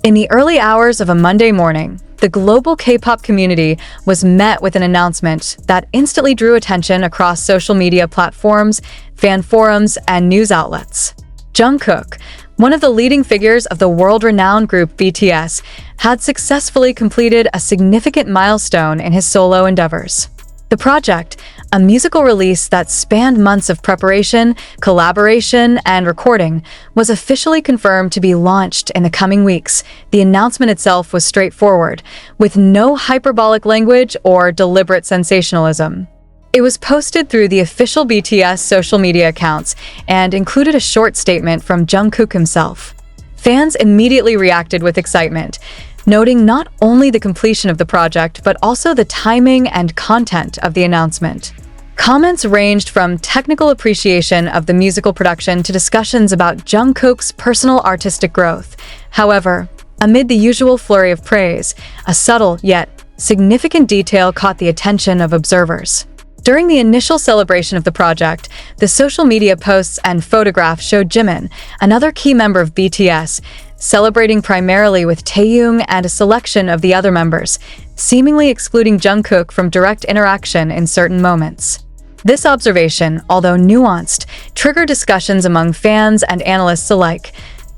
In the early hours of a Monday morning, the global K-pop community was met with an announcement that instantly drew attention across social media platforms, fan forums, and news outlets. Jungkook, one of the leading figures of the world-renowned group BTS, had successfully completed a significant milestone in his solo endeavors. The project, a musical release that spanned months of preparation, collaboration, and recording, was officially confirmed to be launched in the coming weeks. The announcement itself was straightforward, with no hyperbolic language or deliberate sensationalism. It was posted through the official BTS social media accounts and included a short statement from Jungkook himself. Fans immediately reacted with excitement, noting not only the completion of the project but also the timing and content of the announcement. Comments ranged from technical appreciation of the musical production to discussions about Jungkook's personal artistic growth. However, amid the usual flurry of praise, a subtle yet significant detail caught the attention of observers. During the initial celebration of the project, the social media posts and photographs showed Jimin, another key member of BTS, celebrating primarily with Taehyung and a selection of the other members, seemingly excluding Jungkook from direct interaction in certain moments. This observation, although nuanced, triggered discussions among fans and analysts alike.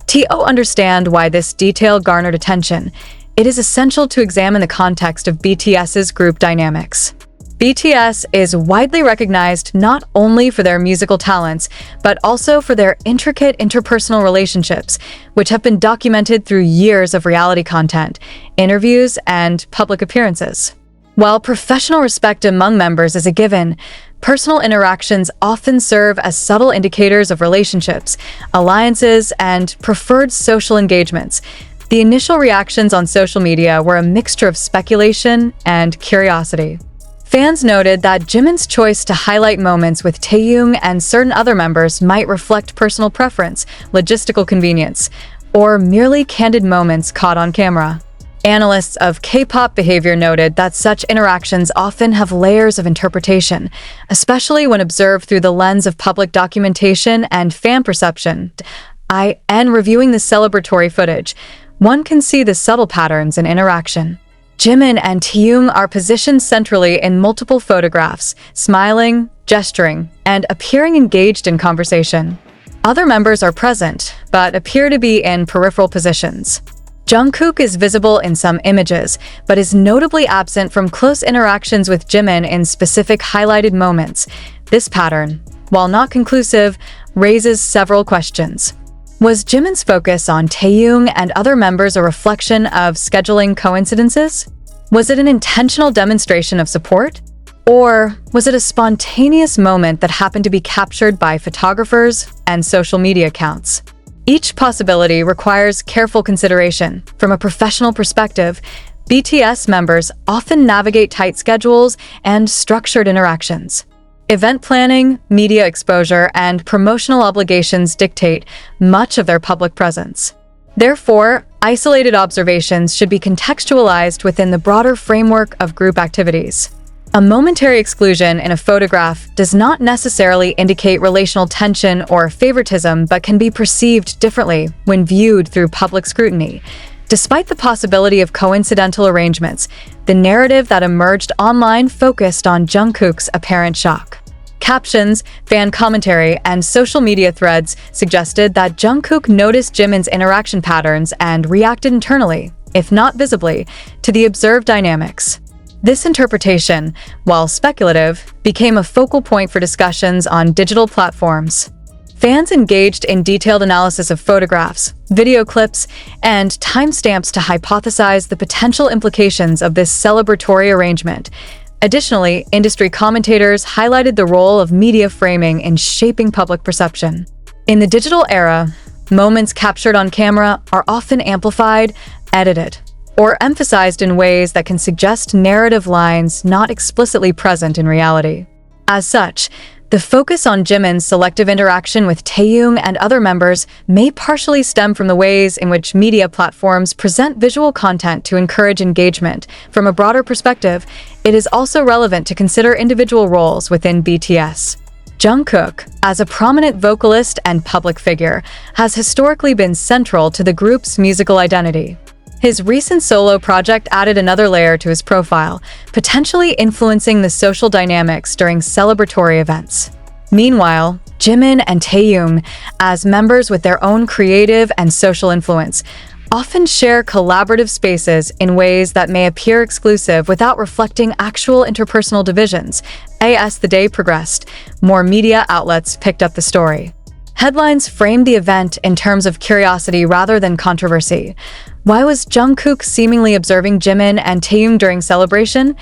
To understand why this detail garnered attention, it is essential to examine the context of BTS's group dynamics. BTS is widely recognized not only for their musical talents, but also for their intricate interpersonal relationships, which have been documented through years of reality content, interviews, and public appearances. While professional respect among members is a given, personal interactions often serve as subtle indicators of relationships, alliances, and preferred social engagements. The initial reactions on social media were a mixture of speculation and curiosity. Fans noted that Jimin's choice to highlight moments with Taehyung and certain other members might reflect personal preference, logistical convenience, or merely candid moments caught on camera. Analysts of K-pop behavior noted that such interactions often have layers of interpretation, especially when observed through the lens of public documentation and fan perception. And reviewing the celebratory footage, one can see the subtle patterns in interaction. Jimin and Taehyung are positioned centrally in multiple photographs, smiling, gesturing, and appearing engaged in conversation. Other members are present, but appear to be in peripheral positions. Jungkook is visible in some images, but is notably absent from close interactions with Jimin in specific highlighted moments. This pattern, while not conclusive, raises several questions. Was Jimin's focus on Taehyung and other members a reflection of scheduling coincidences? Was it an intentional demonstration of support? Or was it a spontaneous moment that happened to be captured by photographers and social media accounts? Each possibility requires careful consideration. From a professional perspective, BTS members often navigate tight schedules and structured interactions. Event planning, media exposure, and promotional obligations dictate much of their public presence. Therefore, isolated observations should be contextualized within the broader framework of group activities. A momentary exclusion in a photograph does not necessarily indicate relational tension or favoritism, but can be perceived differently when viewed through public scrutiny. Despite the possibility of coincidental arrangements, the narrative that emerged online focused on Jungkook's apparent shock. Captions, fan commentary, and social media threads suggested that Jungkook noticed Jimin's interaction patterns and reacted internally, if not visibly, to the observed dynamics. This interpretation, while speculative, became a focal point for discussions on digital platforms. Fans engaged in detailed analysis of photographs, video clips, and timestamps to hypothesize the potential implications of this celebratory arrangement. Additionally, industry commentators highlighted the role of media framing in shaping public perception. In the digital era, moments captured on camera are often amplified, edited, or emphasized in ways that can suggest narrative lines not explicitly present in reality. As such, the focus on Jimin's selective interaction with Taehyung and other members may partially stem from the ways in which media platforms present visual content to encourage engagement. From a broader perspective, it is also relevant to consider individual roles within BTS. Jungkook, as a prominent vocalist and public figure, has historically been central to the group's musical identity. His recent solo project added another layer to his profile, potentially influencing the social dynamics during celebratory events. Meanwhile, Jimin and Taehyung, as members with their own creative and social influence, often share collaborative spaces in ways that may appear exclusive without reflecting actual interpersonal divisions. As the day progressed, more media outlets picked up the story. Headlines framed the event in terms of curiosity rather than controversy. Why was Jungkook seemingly observing Jimin and Taehyung during celebration?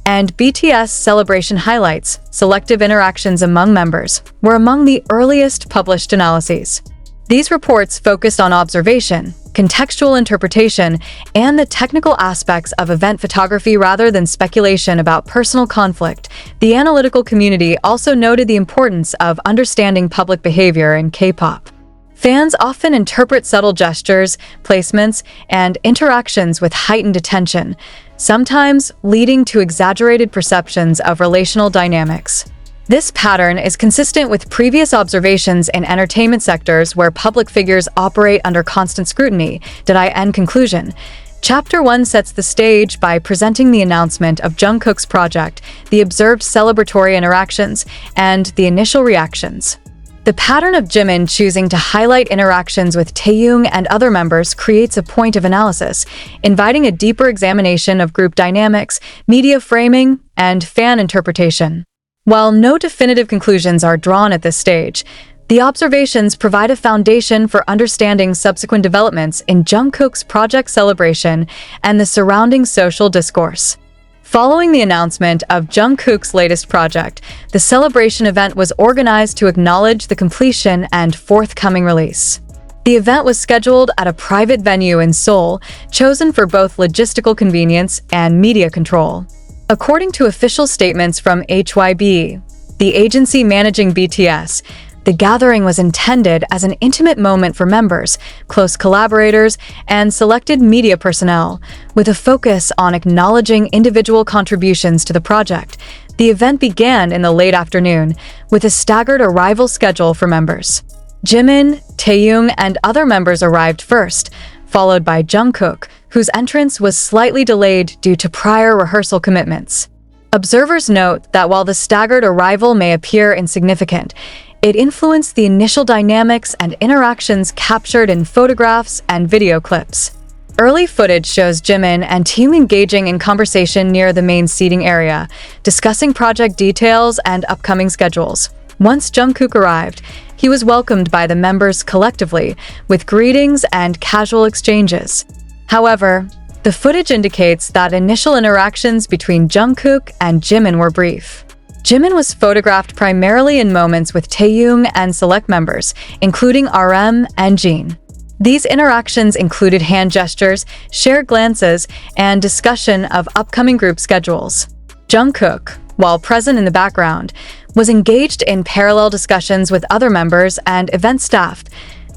And BTS celebration highlights, selective interactions among members, were among the earliest published analyses. These reports focused on observation, contextual interpretation, and the technical aspects of event photography rather than speculation about personal conflict. The analytical community also noted the importance of understanding public behavior in K-pop. Fans often interpret subtle gestures, placements, and interactions with heightened attention, sometimes leading to exaggerated perceptions of relational dynamics. This pattern is consistent with previous observations in entertainment sectors where public figures operate under constant scrutiny. Conclusion. Chapter 1 sets the stage by presenting the announcement of Jungkook's project, the observed celebratory interactions, and the initial reactions. The pattern of Jimin choosing to highlight interactions with Taehyung and other members creates a point of analysis, inviting a deeper examination of group dynamics, media framing, and fan interpretation. While no definitive conclusions are drawn at this stage, the observations provide a foundation for understanding subsequent developments in Jungkook's project celebration and the surrounding social discourse. Following the announcement of Jungkook's latest project, the celebration event was organized to acknowledge the completion and forthcoming release. The event was scheduled at a private venue in Seoul, chosen for both logistical convenience and media control. According to official statements from HYB, the agency managing BTS, the gathering was intended as an intimate moment for members, close collaborators, and selected media personnel, with a focus on acknowledging individual contributions to the project. The event began in the late afternoon, with a staggered arrival schedule for members. Jimin, Taehyung, and other members arrived first, followed by Jungkook, whose entrance was slightly delayed due to prior rehearsal commitments. Observers note that while the staggered arrival may appear insignificant, it influenced the initial dynamics and interactions captured in photographs and video clips. Early footage shows Jimin and Taehyung engaging in conversation near the main seating area, discussing project details and upcoming schedules. Once Jungkook arrived, he was welcomed by the members collectively, with greetings and casual exchanges. However, the footage indicates that initial interactions between Jungkook and Jimin were brief. Jimin was photographed primarily in moments with Taehyung and select members, including RM and Jin. These interactions included hand gestures, shared glances, and discussion of upcoming group schedules. Jungkook, while present in the background, was engaged in parallel discussions with other members and event staff.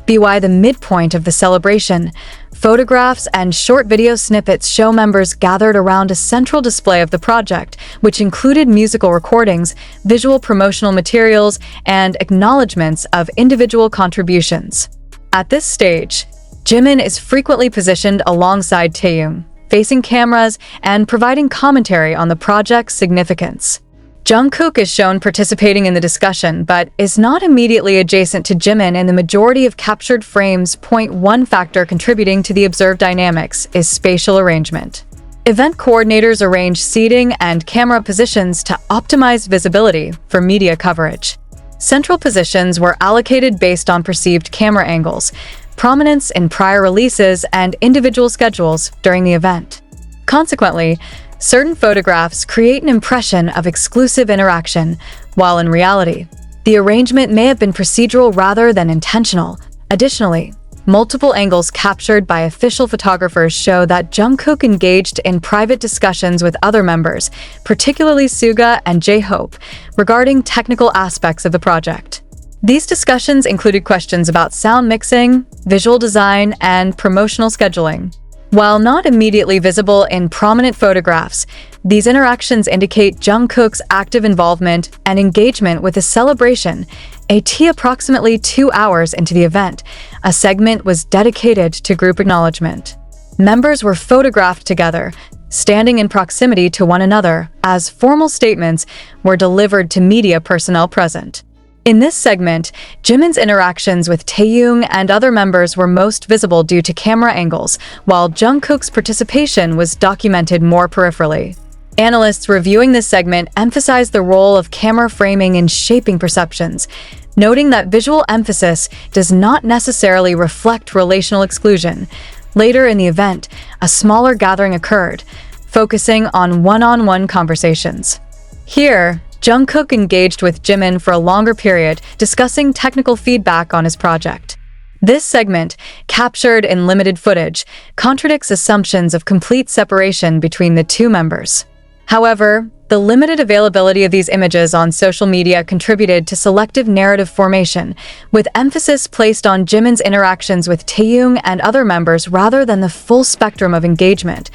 By the midpoint of the celebration, photographs and short video snippets show members gathered around a central display of the project, which included musical recordings, visual promotional materials, and acknowledgments of individual contributions. At this stage, Jimin is frequently positioned alongside Taehyung, facing cameras and providing commentary on the project's significance. Jungkook is shown participating in the discussion, but is not immediately adjacent to Jimin in the majority of captured frames. One factor contributing to the observed dynamics is spatial arrangement. Event coordinators arrange seating and camera positions to optimize visibility for media coverage. Central positions were allocated based on perceived camera angles, prominence in prior releases, and individual schedules during the event. Consequently, certain photographs create an impression of exclusive interaction, while in reality, the arrangement may have been procedural rather than intentional. Additionally, multiple angles captured by official photographers show that Jungkook engaged in private discussions with other members, particularly Suga and J-Hope, regarding technical aspects of the project. These discussions included questions about sound mixing, visual design, and promotional scheduling. While not immediately visible in prominent photographs, these interactions indicate Jungkook's active involvement and engagement with the celebration. Approximately 2 hours into the event, a segment was dedicated to group acknowledgement. Members were photographed together, standing in proximity to one another, as formal statements were delivered to media personnel present. In this segment, Jimin's interactions with Taehyung and other members were most visible due to camera angles, while Jungkook's participation was documented more peripherally. Analysts reviewing this segment emphasized the role of camera framing in shaping perceptions, noting that visual emphasis does not necessarily reflect relational exclusion. Later in the event, a smaller gathering occurred, focusing on one-on-one conversations. Here, Jungkook engaged with Jimin for a longer period, discussing technical feedback on his project. This segment, captured in limited footage, contradicts assumptions of complete separation between the two members. However, the limited availability of these images on social media contributed to selective narrative formation, with emphasis placed on Jimin's interactions with Taehyung and other members rather than the full spectrum of engagement.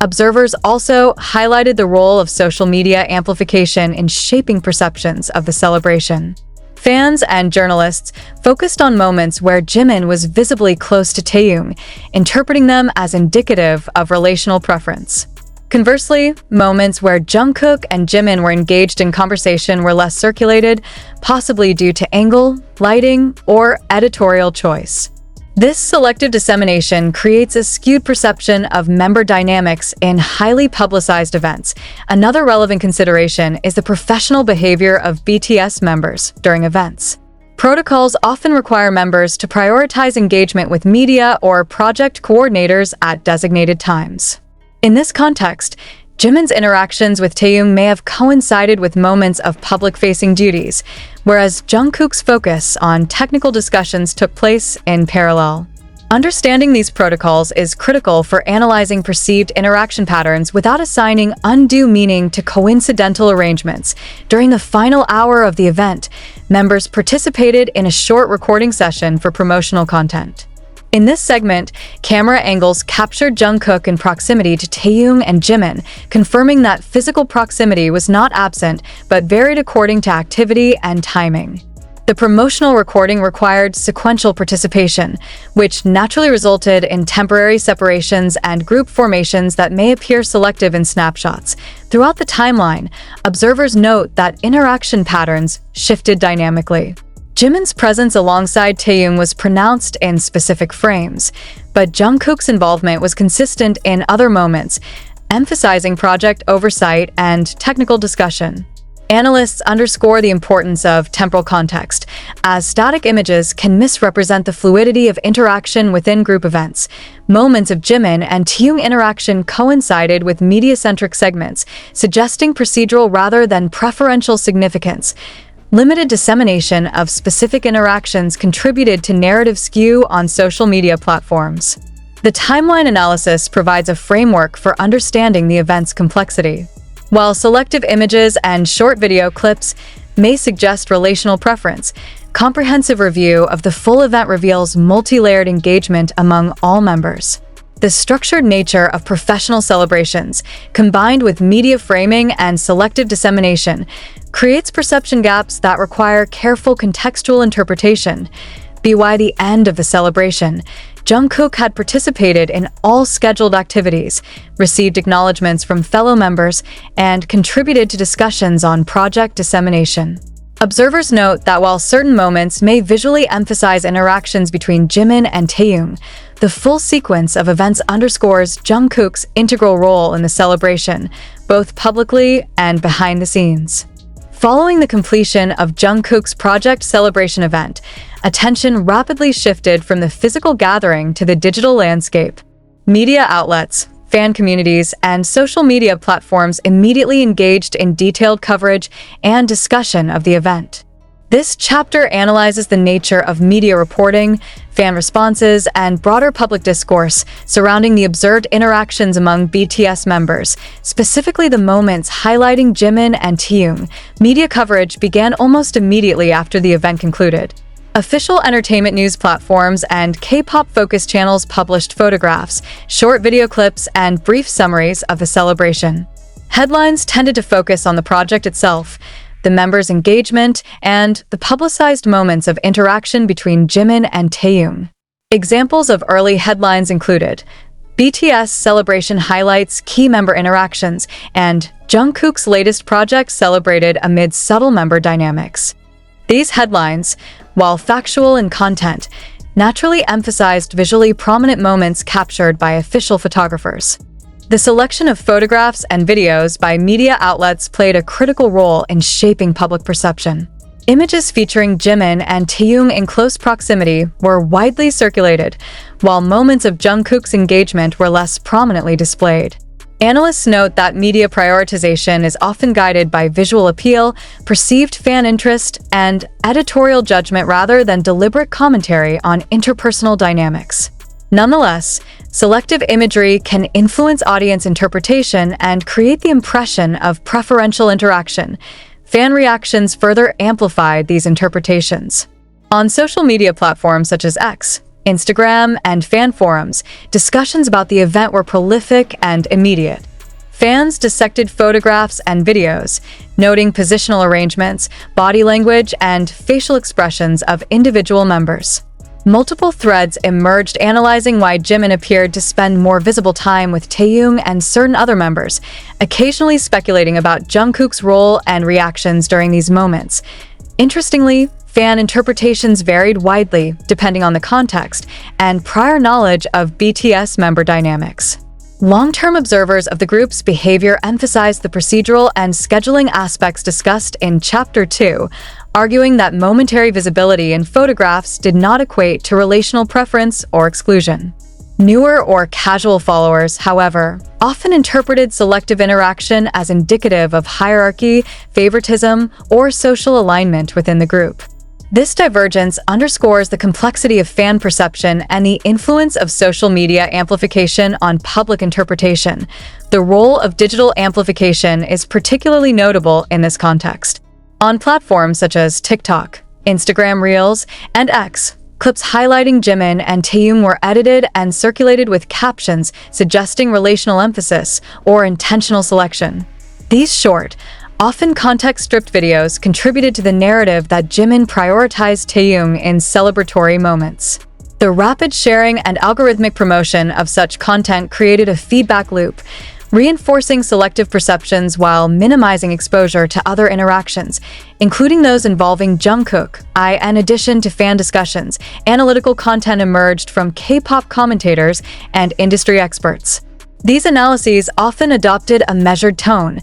Observers also highlighted the role of social media amplification in shaping perceptions of the celebration. Fans and journalists focused on moments where Jimin was visibly close to Taehyung, interpreting them as indicative of relational preference. Conversely, moments where Jungkook and Jimin were engaged in conversation were less circulated, possibly due to angle, lighting, or editorial choice. This selective dissemination creates a skewed perception of member dynamics in highly publicized events. Another relevant consideration is the professional behavior of BTS members during events. Protocols often require members to prioritize engagement with media or project coordinators at designated times. In this context, Jimin's interactions with Taehyung may have coincided with moments of public-facing duties, whereas Jungkook's focus on technical discussions took place in parallel. Understanding these protocols is critical for analyzing perceived interaction patterns without assigning undue meaning to coincidental arrangements. During the final hour of the event, members participated in a short recording session for promotional content. In this segment, camera angles captured Jungkook in proximity to Taehyung and Jimin, confirming that physical proximity was not absent but varied according to activity and timing. The promotional recording required sequential participation, which naturally resulted in temporary separations and group formations that may appear selective in snapshots. Throughout the timeline, observers note that interaction patterns shifted dynamically. Jimin's presence alongside Taehyung was pronounced in specific frames, but Jungkook's involvement was consistent in other moments, emphasizing project oversight and technical discussion. Analysts underscore the importance of temporal context, as static images can misrepresent the fluidity of interaction within group events. Moments of Jimin and Taehyung interaction coincided with media-centric segments, suggesting procedural rather than preferential significance. Limited dissemination of specific interactions contributed to narrative skew on social media platforms. The timeline analysis provides a framework for understanding the event's complexity. While selective images and short video clips may suggest relational preference, comprehensive review of the full event reveals multi-layered engagement among all members. The structured nature of professional celebrations, combined with media framing and selective dissemination, creates perception gaps that require careful contextual interpretation. By the end of the celebration, Jungkook had participated in all scheduled activities, received acknowledgments from fellow members, and contributed to discussions on project dissemination. Observers note that while certain moments may visually emphasize interactions between Jimin and Taehyung, the full sequence of events underscores Jungkook's integral role in the celebration, both publicly and behind the scenes. Following the completion of Jungkook's project celebration event, attention rapidly shifted from the physical gathering to the digital landscape. Media outlets, fan communities, and social media platforms immediately engaged in detailed coverage and discussion of the event. This chapter analyzes the nature of media reporting, fan responses, and broader public discourse surrounding the observed interactions among BTS members, specifically the moments highlighting Jimin and Taehyung. Media coverage began almost immediately after the event concluded. Official entertainment news platforms and K-pop-focused channels published photographs, short video clips, and brief summaries of the celebration. Headlines tended to focus on the project itself, the members' engagement, and the publicized moments of interaction between Jimin and Taehyung. Examples of early headlines included: BTS celebration highlights key member interactions, and Jungkook's latest project celebrated amid subtle member dynamics. These headlines, while factual in content, naturally emphasized visually prominent moments captured by official photographers. The selection of photographs and videos by media outlets played a critical role in shaping public perception. Images featuring Jimin and Taehyung in close proximity were widely circulated, while moments of Jungkook's engagement were less prominently displayed. Analysts note that media prioritization is often guided by visual appeal, perceived fan interest, and editorial judgment rather than deliberate commentary on interpersonal dynamics. Nonetheless, selective imagery can influence audience interpretation and create the impression of preferential interaction. Fan reactions further amplified these interpretations. On social media platforms such as X, Instagram, and fan forums, discussions about the event were prolific and immediate. Fans dissected photographs and videos, noting positional arrangements, body language, and facial expressions of individual members. Multiple threads emerged analyzing why Jimin appeared to spend more visible time with Taehyung and certain other members, occasionally speculating about Jungkook's role and reactions during these moments. Interestingly, fan interpretations varied widely depending on the context and prior knowledge of BTS member dynamics. Long-term observers of the group's behavior emphasized the procedural and scheduling aspects discussed in Chapter 2, arguing that momentary visibility in photographs did not equate to relational preference or exclusion. Newer or casual followers, however, often interpreted selective interaction as indicative of hierarchy, favoritism, or social alignment within the group. This divergence underscores the complexity of fan perception and the influence of social media amplification on public interpretation. The role of digital amplification is particularly notable in this context. On platforms such as TikTok, Instagram Reels, and X, clips highlighting Jimin and Taehyung were edited and circulated with captions suggesting relational emphasis or intentional selection. These short, often context-stripped videos contributed to the narrative that Jimin prioritized Taehyung in celebratory moments. The rapid sharing and algorithmic promotion of such content created a feedback loop, reinforcing selective perceptions while minimizing exposure to other interactions, including those involving Jungkook. In addition to fan discussions, analytical content emerged from K-pop commentators and industry experts. These analyses often adopted a measured tone,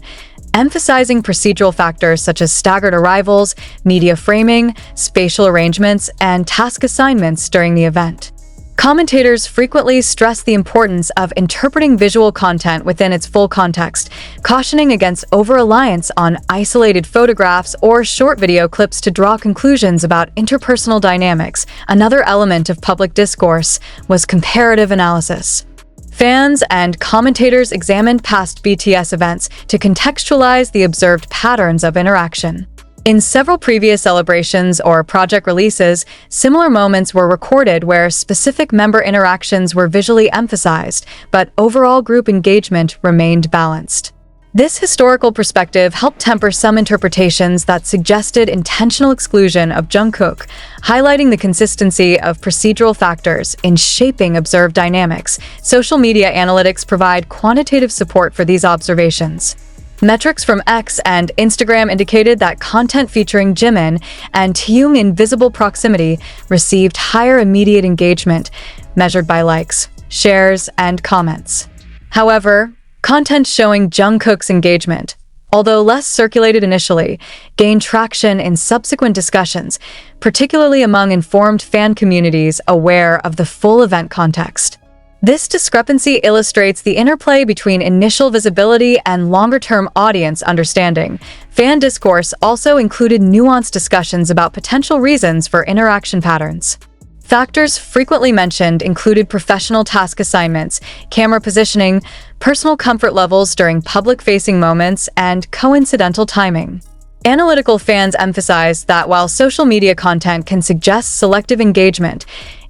emphasizing procedural factors such as staggered arrivals, media framing, spatial arrangements, and task assignments during the event. Commentators frequently stress the importance of interpreting visual content within its full context, cautioning against over-reliance on isolated photographs or short video clips to draw conclusions about interpersonal dynamics. Another element of public discourse was comparative analysis. Fans and commentators examined past BTS events to contextualize the observed patterns of interaction. In several previous celebrations or project releases, similar moments were recorded where specific member interactions were visually emphasized, but overall group engagement remained balanced. This historical perspective helped temper some interpretations that suggested intentional exclusion of Jungkook, highlighting the consistency of procedural factors in shaping observed dynamics. Social media analytics provide quantitative support for these observations. Metrics from X and Instagram indicated that content featuring Jimin and Taehyung in visible proximity received higher immediate engagement, measured by likes, shares, and comments. However, content showing Jungkook's engagement, although less circulated initially, gained traction in subsequent discussions, particularly among informed fan communities aware of the full event context. This discrepancy illustrates the interplay between initial visibility and longer-term audience understanding. Fan discourse also included nuanced discussions about potential reasons for interaction patterns. Factors frequently mentioned included professional task assignments, camera positioning, personal comfort levels during public-facing moments, and coincidental timing. Analytical fans emphasized that while social media content can suggest selective engagement,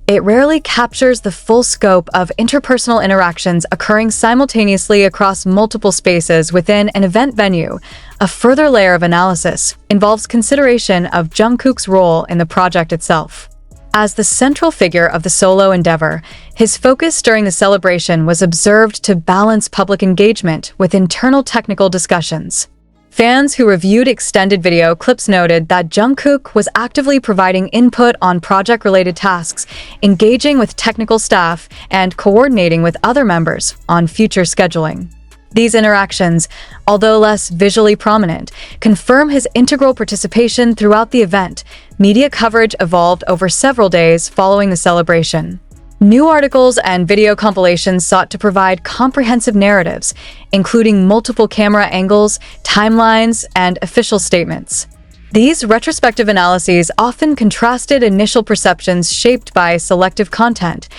it rarely captures the full scope of interpersonal interactions occurring simultaneously across multiple spaces within an event venue. A further layer of analysis involves consideration of Jungkook's role in the project itself. As the central figure of the solo endeavor, his focus during the celebration was observed to balance public engagement with internal technical discussions. Fans who reviewed extended video clips noted that Jungkook was actively providing input on project-related tasks, engaging with technical staff, and coordinating with other members on future scheduling. These interactions, although less visually prominent, confirm his integral participation throughout the event. Media coverage evolved over several days following the celebration. New articles and video compilations sought to provide comprehensive narratives, including multiple camera angles, timelines, and official statements. These retrospective analyses often contrasted initial perceptions shaped by selective content,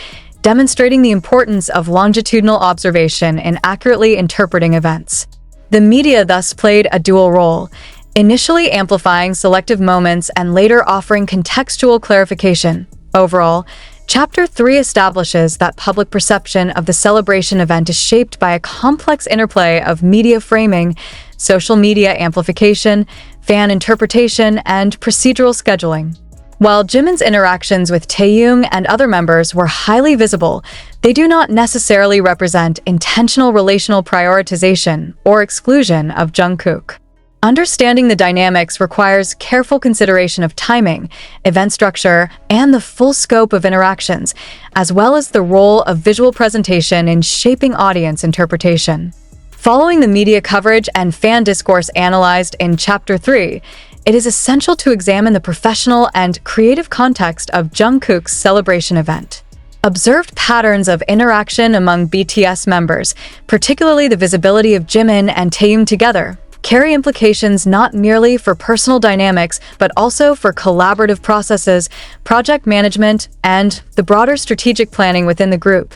demonstrating the importance of longitudinal observation in accurately interpreting events. The media thus played a dual role, initially amplifying selective moments and later offering contextual clarification. Overall, Chapter 3 establishes that public perception of the celebration event is shaped by a complex interplay of media framing, social media amplification, fan interpretation, and procedural scheduling. While Jimin's interactions with Taehyung and other members were highly visible, they do not necessarily represent intentional relational prioritization or exclusion of Jungkook. Understanding the dynamics requires careful consideration of timing, event structure, and the full scope of interactions, as well as the role of visual presentation in shaping audience interpretation. Following the media coverage and fan discourse analyzed in Chapter 3, it is essential to examine the professional and creative context of Jungkook's celebration event. Observed patterns of interaction among BTS members, particularly the visibility of Jimin and Taehyung together, carry implications not merely for personal dynamics, but also for collaborative processes, project management, and the broader strategic planning within the group.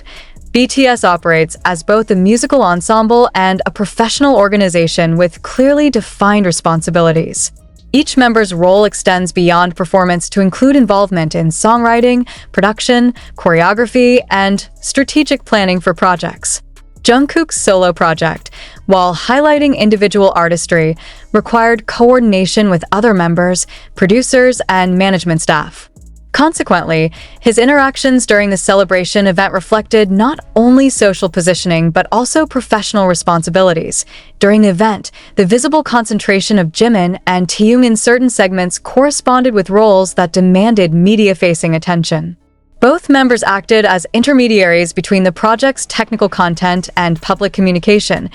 BTS operates as both a musical ensemble and a professional organization with clearly defined responsibilities. Each member's role extends beyond performance to include involvement in songwriting, production, choreography, and strategic planning for projects. Jungkook's solo project, while highlighting individual artistry, required coordination with other members, producers, and management staff. Consequently, his interactions during the celebration event reflected not only social positioning but also professional responsibilities. During the event, the visible concentration of Jimin and Taehyung in certain segments corresponded with roles that demanded media-facing attention. Both members acted as intermediaries between the project's technical content and public communication,